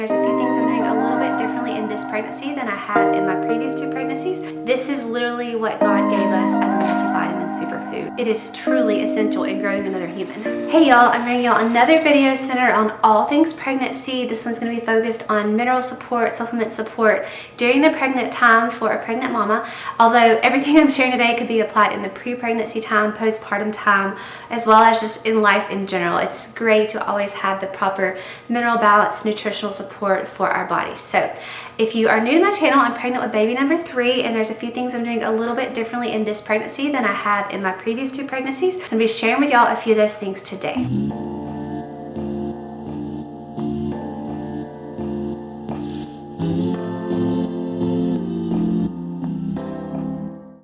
There's a few things I'm doing a little bit differently in this pregnancy than I have in my previous 2 pregnancies. This is literally what God gave us as a multivitamin superfood. It is truly essential in growing another human. Hey y'all, I'm bringing y'all another video centered on all things pregnancy. This one's going to be focused on mineral support, supplement support during the pregnant time for a pregnant mama. Although everything I'm sharing today could be applied in the pre-pregnancy time, postpartum time, as well as just in life in general. It's great to always have the proper mineral balance, nutritional support for our bodies. So if you are new to my channel, I'm pregnant with baby number 3, and there's a few things I'm doing a little bit differently in this pregnancy than I have in my previous 2 pregnancies. So I'm going to be sharing with y'all a few of those things today.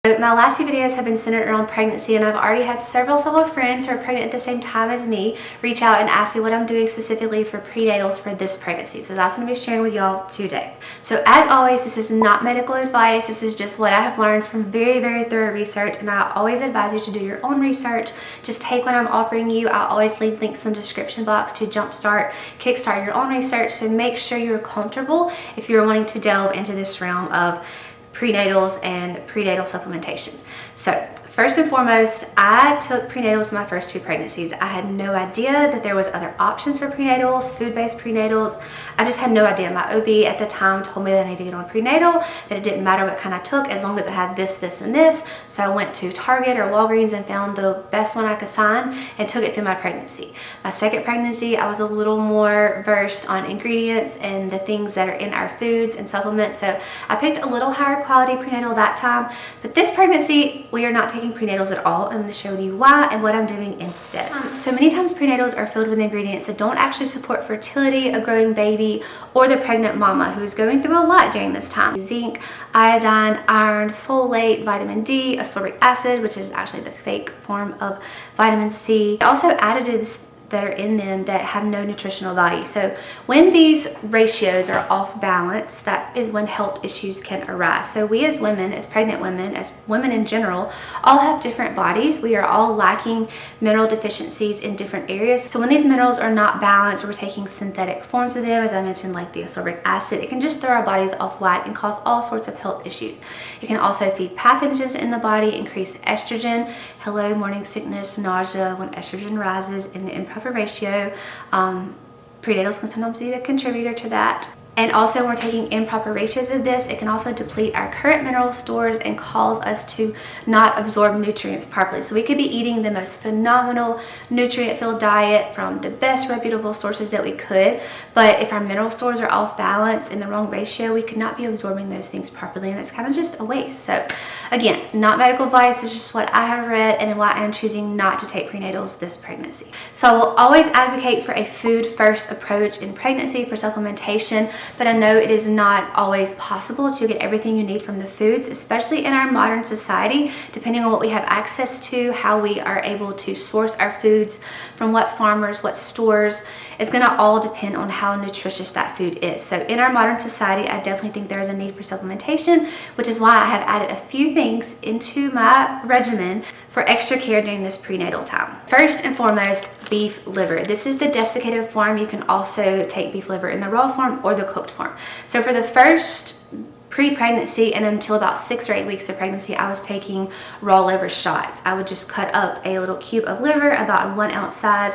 So my last few videos have been centered around pregnancy, and I've already had several friends who are pregnant at the same time as me reach out and ask me what I'm doing specifically for prenatals for this pregnancy. So that's what I'm going to be sharing with y'all today. So as always, this is not medical advice. This is just what I have learned from very thorough research, and I always advise you to do your own research. Just take what I'm offering you. I'll always leave links in the description box to kickstart your own research. So make sure you're comfortable if you're wanting to delve into this realm of prenatals and prenatal supplementation. So first and foremost, I took prenatals in my first 2 pregnancies. I had no idea that there was other options for prenatals, food-based prenatals. I just had no idea. My OB at the time told me that I needed to get on a prenatal, that it didn't matter what kind I took as long as it had this, this, and this. So I went to Target or Walgreens and found the best one I could find and took it through my pregnancy. My second pregnancy, I was a little more versed on ingredients and the things that are in our foods and supplements. So I picked a little higher quality prenatal that time. But this pregnancy, we are not taking prenatals at all. I'm going to share with you why and what I'm doing instead. So many times prenatals are filled with ingredients that don't actually support fertility, a growing baby, or the pregnant mama who's going through a lot during this time. Zinc, iodine, iron, folate, vitamin D, ascorbic acid, which is actually the fake form of vitamin C. Also additives that are in them that have no nutritional value. So when these ratios are off balance, that is when health issues can arise. So we as women, as pregnant women, as women in general, all have different bodies. We are all lacking mineral deficiencies in different areas. So when these minerals are not balanced, or we're taking synthetic forms of them, as I mentioned, like the ascorbic acid, it can just throw our bodies off whack and cause all sorts of health issues. It can also feed pathogens in the body, increase estrogen, hello morning sickness, nausea when estrogen rises in the improper ratio. Prenatals can sometimes be a contributor to that. And also when we're taking improper ratios of this, it can also deplete our current mineral stores and cause us to not absorb nutrients properly. So we could be eating the most phenomenal nutrient-filled diet from the best reputable sources that we could, but if our mineral stores are off balance in the wrong ratio, we could not be absorbing those things properly, and it's kind of just a waste. So again, not medical advice, it's just what I have read and why I'm choosing not to take prenatals this pregnancy. So I will always advocate for a food-first approach in pregnancy for supplementation, but I know it is not always possible to get everything you need from the foods, especially in our modern society, depending on what we have access to, how we are able to source our foods, from what farmers, what stores. It's going to all depend on how nutritious that food is. So in our modern society, I definitely think there is a need for supplementation, which is why I have added a few things into my regimen for extra care during this prenatal time. First and foremost, beef liver. This is the desiccated form. You can also take beef liver in the raw form or the cooked form. So for the first pre-pregnancy and until about 6 or 8 weeks of pregnancy, I was taking raw liver shots. I would just cut up a little cube of liver about 1 ounce size,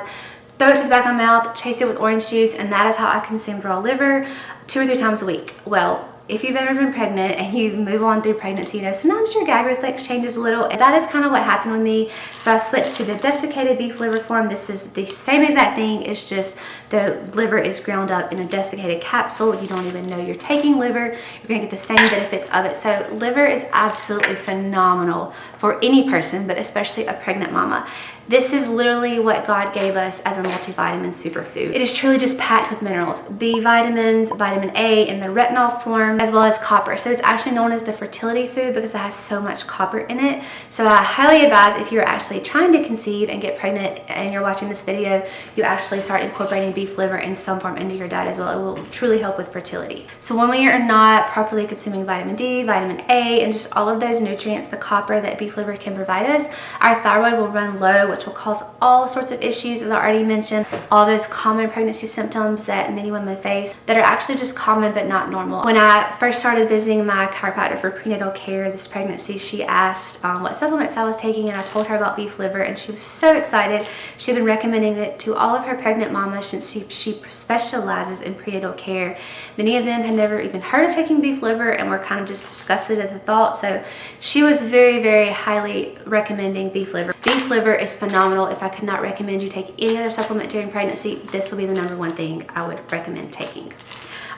throw it to the back of my mouth, chase it with orange juice, and that is how I consumed raw liver 2 or 3 times a week. Well, if you've ever been pregnant and you move on through pregnancy, you know, sometimes your gag reflex changes a little, and that is kind of what happened with me. So I switched to the desiccated beef liver form. This is the same exact thing. It's just the liver is ground up in a desiccated capsule. You don't even know you're taking liver. You're gonna get the same benefits of it. So liver is absolutely phenomenal for any person, but especially a pregnant mama. This is literally what God gave us as a multivitamin superfood. It is truly just packed with minerals, B vitamins, vitamin A in the retinol form, as well as copper. So it's actually known as the fertility food because it has so much copper in it. So I highly advise, if you're actually trying to conceive and get pregnant and you're watching this video, you actually start incorporating beef liver in some form into your diet as well. It will truly help with fertility. So when we are not properly consuming vitamin D, vitamin A, and just all of those nutrients, the copper that beef liver can provide us, our thyroid will run low, which which will cause all sorts of issues, as I already mentioned, all those common pregnancy symptoms that many women face that are actually just common but not normal. When I first started visiting my chiropractor for prenatal care this pregnancy, she asked what supplements I was taking, and I told her about beef liver, and she was so excited. She'd been recommending it to all of her pregnant mamas since she specializes in prenatal care. Many of them had never even heard of taking beef liver and were kind of just disgusted at the thought. So she was very, very highly recommending beef liver. Beef liver is phenomenal. If I could not recommend you take any other supplement during pregnancy, this will be the #1 thing I would recommend taking.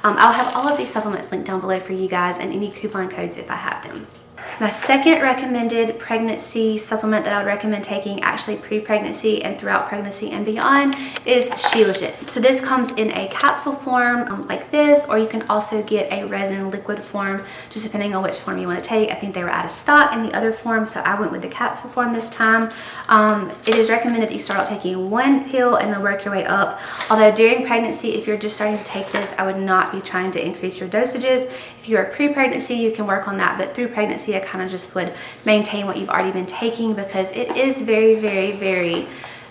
I'll have all of these supplements linked down below for you guys and any coupon codes if I have them. My second recommended pregnancy supplement that I would recommend taking, actually pre-pregnancy and throughout pregnancy and beyond, is Shilajit. So this comes in a capsule form like this, or you can also get a resin liquid form, just depending on which form you want to take. I think they were out of stock in the other form, so I went with the capsule form this time. It is recommended that you start out taking 1 pill and then work your way up. Although during pregnancy, if you're just starting to take this, I would not be trying to increase your dosages. If you are pre-pregnancy, you can work on that, but through pregnancy, I kind of just would maintain what you've already been taking, because it is very, very, very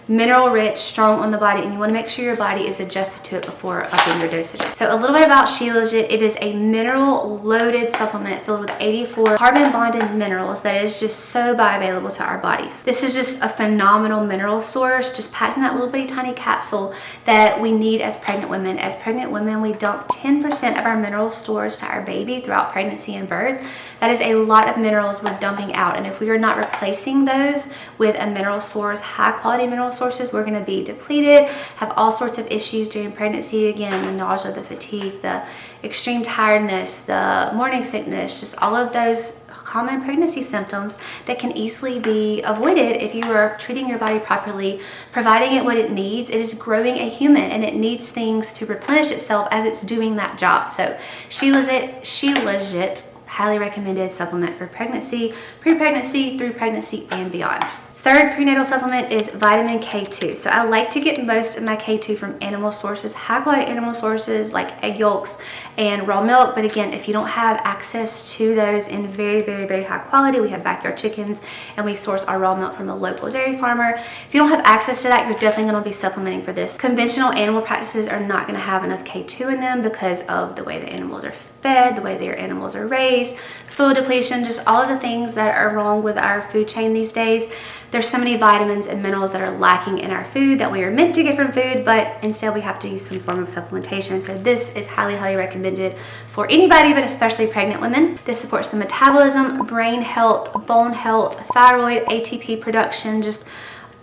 mineral rich, strong on the body, and you want to make sure your body is adjusted to it before upping your dosages. So a little bit about Shilajit. It is a mineral loaded supplement filled with 84 carbon bonded minerals that is just so bioavailable to our bodies. This is just a phenomenal mineral source, just packed in that little bitty tiny capsule that we need as pregnant women. As pregnant women, we dump 10% of our mineral stores to our baby throughout pregnancy and birth. That is a lot of minerals we're dumping out, and if we are not replacing those with a mineral source, high quality mineral sources, we're going to be depleted, have all sorts of issues during pregnancy. Again, the nausea, the fatigue, the extreme tiredness, the morning sickness, just all of those common pregnancy symptoms that can easily be avoided if you are treating your body properly, providing it what it needs. It is growing a human, and it needs things to replenish itself as it's doing that job. So Shilajit, highly recommended supplement for pregnancy, pre-pregnancy, through pregnancy, and beyond. Third prenatal supplement is vitamin K2. So I like to get most of my K2 from animal sources, high quality animal sources like egg yolks and raw milk. But again, if you don't have access to those in very, very, very high quality, we have backyard chickens and we source our raw milk from a local dairy farmer. If you don't have access to that, you're definitely going to be supplementing for this. Conventional animal practices are not going to have enough K2 in them because of the way the animals are fed, the way their animals are raised, soil depletion, just all of the things that are wrong with our food chain these days. There's so many vitamins and minerals that are lacking in our food that we are meant to get from food, but instead we have to use some form of supplementation. So this is highly, highly recommended for anybody, but especially pregnant women. This supports the metabolism, brain health, bone health, thyroid, ATP production, just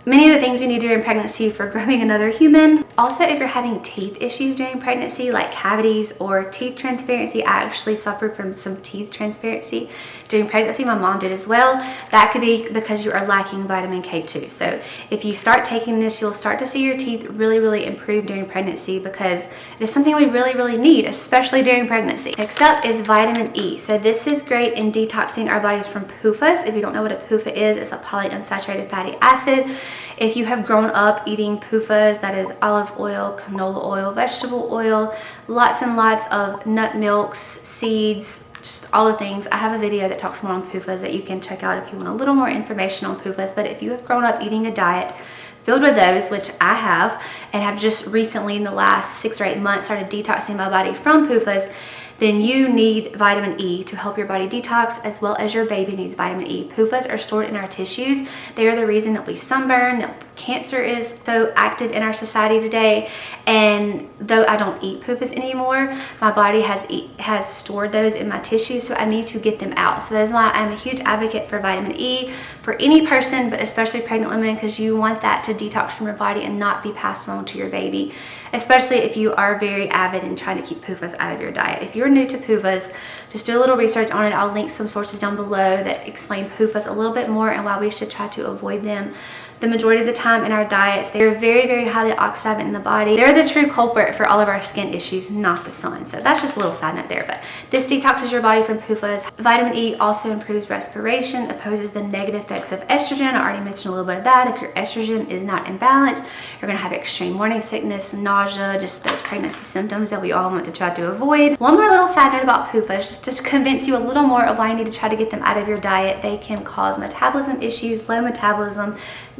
many of the things you need during pregnancy for growing another human. Also, if you're having teeth issues during pregnancy, like cavities or teeth transparency, I actually suffered from some teeth transparency during pregnancy. My mom did as well. That could be because you are lacking vitamin K2. So if you start taking this, you'll start to see your teeth really, really improve during pregnancy, because it is something we really, really need, especially during pregnancy. Next up is vitamin E. So this is great in detoxing our bodies from PUFAs. If you don't know what a PUFA is, it's a polyunsaturated fatty acid. If you have grown up eating PUFAs, that is olive oil, canola oil, vegetable oil, lots and lots of nut milks, seeds, just all the things. I have a video that talks more on PUFAs that you can check out if you want a little more information on PUFAs. But if you have grown up eating a diet filled with those, which I have, and have just recently in the last 6 or 8 months started detoxing my body from PUFAs, then you need vitamin E to help your body detox, as well as your baby needs vitamin E. PUFAs are stored in our tissues. They are the reason that we sunburn, that cancer is so active in our society today. And though I don't eat PUFAs anymore, my body has stored those in my tissues, so I need to get them out. So that's why I'm a huge advocate for vitamin E for any person, but especially pregnant women, because you want that to detox from your body and not be passed along to your baby, especially if you are very avid in trying to keep PUFAs out of your diet. If you're new to PUFAs, just do a little research on it. I'll link some sources down below that explain PUFAs a little bit more and why we should try to avoid them the majority of the time in our diets. They're very, very highly oxidizing in the body. They're the true culprit for all of our skin issues, not the sun. So that's just a little side note there, but this detoxes your body from PUFAs. Vitamin E also improves respiration, opposes the negative effects of estrogen. I already mentioned a little bit of that. If your estrogen is not in balance, you're gonna have extreme morning sickness, nausea, just those pregnancy symptoms that we all want to try to avoid. One more little side note about PUFAs, just to convince you a little more of why you need to try to get them out of your diet. They can cause metabolism issues, low metabolism,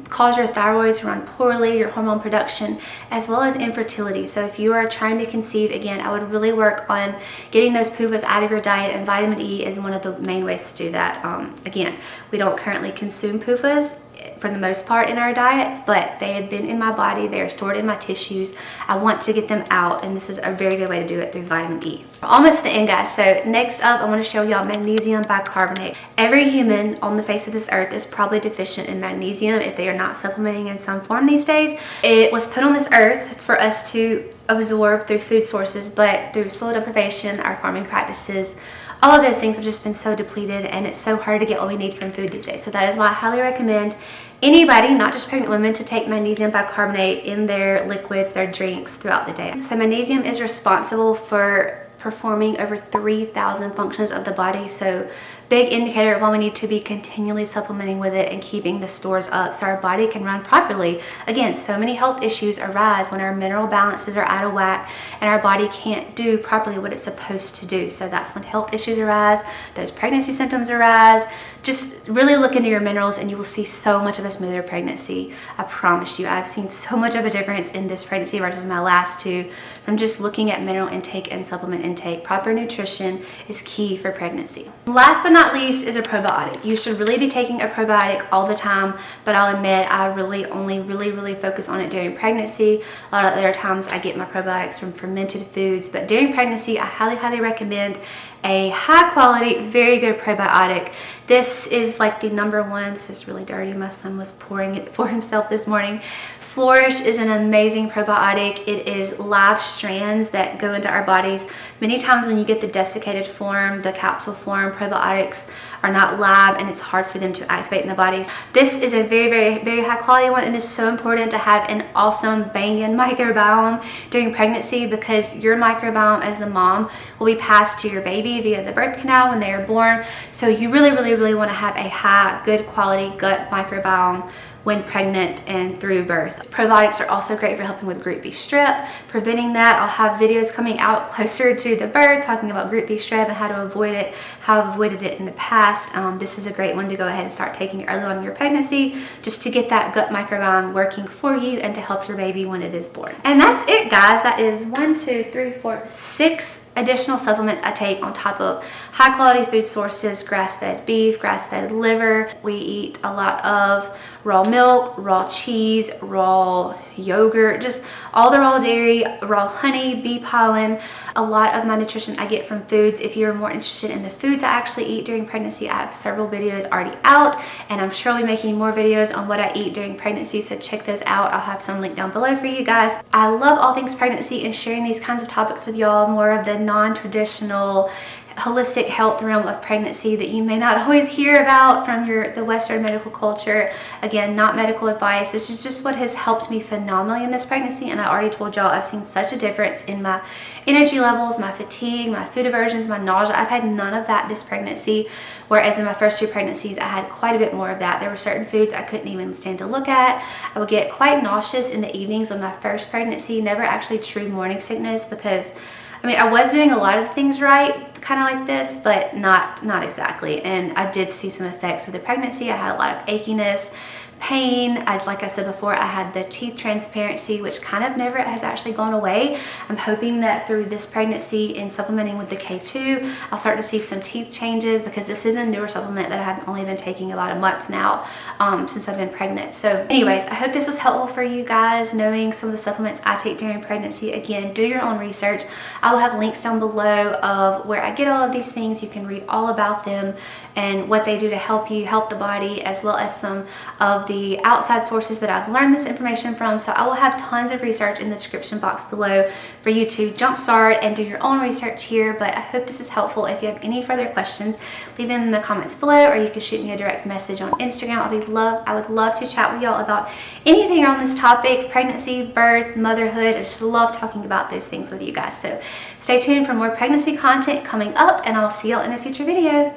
cause your thyroid to run poorly, your hormone production, as well as infertility. So if you are trying to conceive, again, I would really work on getting those PUFAs out of your diet, and vitamin E is one of the main ways to do that. Again, we don't currently consume PUFAs for the most part in our diets, but they have been in my body, they are stored in my tissues. I want to get them out, and this is a very good way to do it through vitamin E. We're almost to the end, guys. So next up, I want to show y'all magnesium bicarbonate. Every human on the face of this earth is probably deficient in magnesium if they are not supplementing in some form these days. It was put on this earth for us to absorb through food sources, but through soil deprivation, our farming practices, all of those things have just been so depleted, and it's so hard to get what we need from food these days. So that is why I highly recommend anybody, not just pregnant women, to take magnesium bicarbonate in their liquids, their drinks throughout the day. So magnesium is responsible for performing over 3,000 functions of the body. So big indicator of why we need to be continually supplementing with it and keeping the stores up so our body can run properly. Again, so many health issues arise when our mineral balances are out of whack and our body can't do properly what it's supposed to do. So that's when health issues arise, those pregnancy symptoms arise. Just really look into your minerals and you will see so much of a smoother pregnancy. I promise you, I've seen so much of a difference in this pregnancy versus my last two from just looking at mineral intake and supplement intake. Proper nutrition is key for pregnancy. Last but not least is a probiotic. You should really be taking a probiotic all the time, but I'll admit I really only really focus on it during pregnancy. A lot of other times I get my probiotics from fermented foods, but during pregnancy I highly recommend a high quality, very good probiotic. This is like the number one. This is really dirty. My son was pouring it for himself this morning. Flourish is an amazing probiotic. It is live strands that go into our bodies. Many times when you get the desiccated form, the capsule form, probiotics are not live and it's hard for them to activate in the body. This is a very high quality one, and it's so important to have an awesome banging microbiome during pregnancy, because your microbiome as the mom will be passed to your baby via the birth canal when they are born. So you really want to have a high, good quality gut microbiome when pregnant and through birth. Probiotics are also great for helping with group B strep, preventing that. I'll have videos coming out closer to the birth talking about group B strep and how to avoid it, how I've avoided it in the past. This is a great one to go ahead and start taking early on in your pregnancy, just to get that gut microbiome working for you and to help your baby when it is born. And that's it, guys. That is 6 additional supplements I take on top of high quality food sources: grass-fed beef, grass-fed liver. We eat a lot of raw milk, raw cheese, raw yogurt, just all the raw dairy, raw honey, bee pollen. A lot of my nutrition I get from foods. If you're more interested in the foods I actually eat during pregnancy, I have several videos already out, and I'm sure I'll be making more videos on what I eat during pregnancy, so check those out. I'll have some linked down below for you guys. I love all things pregnancy and sharing these kinds of topics with y'all, more of the non-traditional holistic health realm of pregnancy that you may not always hear about from the Western medical culture. Again, not medical advice. This is just what has helped me phenomenally in this pregnancy, and I already told y'all I've seen such a difference in my energy levels, my fatigue, my food aversions, my nausea. I've had none of that this pregnancy, whereas in my first 2 pregnancies I had quite a bit more of that. There were certain foods I couldn't even stand to look at. I would get quite nauseous in the evenings with my first pregnancy. Never actually true morning sickness, because I mean, I was doing a lot of things right, kind of like this, but not exactly. And I did see some effects of the pregnancy. I had a lot of achiness, pain. Like I said before, I had the teeth transparency, which kind of never has actually gone away. I'm hoping that through this pregnancy and supplementing with the K2, I'll start to see some teeth changes, because this is a newer supplement that I have only been taking about a month now since I've been pregnant. So anyways, I hope this was helpful for you guys, knowing some of the supplements I take during pregnancy. Again, do your own research. I will have links down below of where I get all of these things. You can read all about them and what they do to help you, help the body, as well as some of the outside sources that I've learned this information from. So I will have tons of research in the description box below for you to jumpstart and do your own research here. But I hope this is helpful. If you have any further questions, leave them in the comments below, or you can shoot me a direct message on Instagram. I would love to chat with y'all about anything on this topic: pregnancy, birth, motherhood. I just love talking about those things with you guys. So stay tuned for more pregnancy content coming up, and I'll see y'all in a future video.